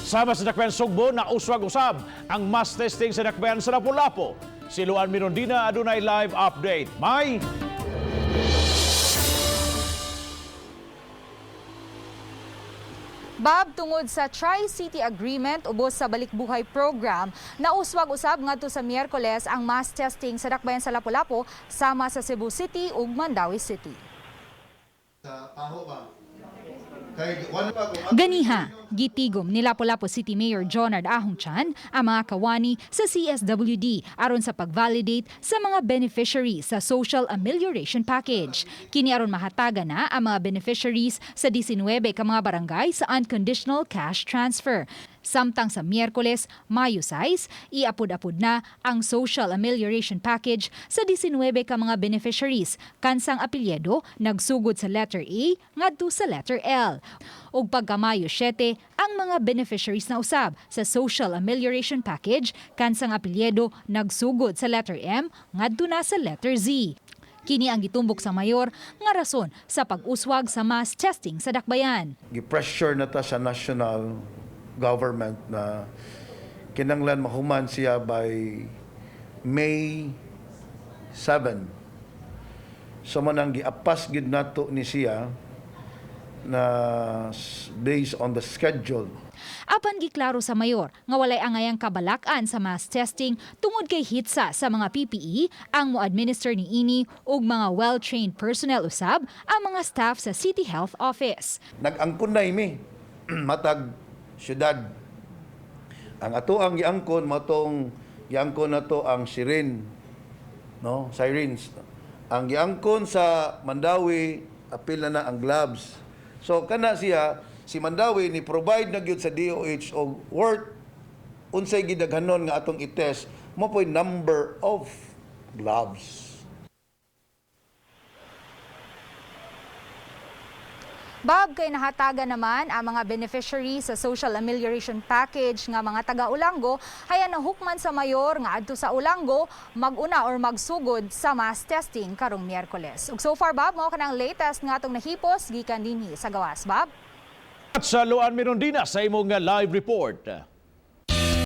Sama sa dakbayan Sugbo na uswag-usab ang mass testing sa dakbayan sa Lapu-Lapu. Si Luan Mirondina adunay live update. May Bob, tungod sa Tri-City Agreement ubos sa Balikbuhay Program, nauswag-usab ngadto sa Miyerkules ang mass testing sa dakbayan sa Lapu-Lapu sama sa Cebu City ug Mandawi City. Ganiha, gitigom ni Lapu-Lapu City Mayor Jonard Ahongchan ang mga kawani sa CSWD aron sa pag-validate sa mga beneficiaries sa Social Amelioration Package. Kini aron mahatagan na ang mga beneficiaries sa 19 ka mga barangay sa unconditional cash transfer. Samtang sa Miyerkules, Mayo 6, iapod-apod na ang Social Amelioration Package sa 19 ka mga beneficiaries kansang apelyido nagsugod sa letter A ngadto sa letter L. Ug pagka Mayo 7, ang mga beneficiaries na usab sa Social Amelioration Package kansang apelyido nagsugod sa letter M ngadto na sa letter Z. Kini ang gitumbok sa mayor nga rason sa pag-uswag sa mass testing sa dakbayan. Gi-pressure na ta sa national government na kinanglan mahuman siya by May 7. So manang giapas gid nato ni siya na based on the schedule. Apan giklaro sa mayor nga walay angayang kabalakan sa mass testing tungod kay hitsa sa mga PPE ang mo-administer ni ini ug mga well-trained personnel usab ang mga staff sa City Health Office. Nag-angkon na imi matag syudad. Ang ato ang giangkon matong giangkon nato ang siren, no? Sirens. Ang giangkon sa Mandawi apil na ang gloves. So kana siya si Mandawi ni provide na gyud sa DOH og worth unsay gidaghanon nga atong i-test mo po'y number of gloves. Bob, kay nahatagan naman ang mga beneficiaries sa Social Amelioration Package nga mga taga-Ulango, hayan nahukman sa mayor nga adto sa Ulango maguna or magsugod sa mass testing karong Miyerkules. Ug so far, Bob, mao kanang latest nga atong nahipos gikan dinhi sa gawas, Bob. at sa Luan Mirondina sa imong live report.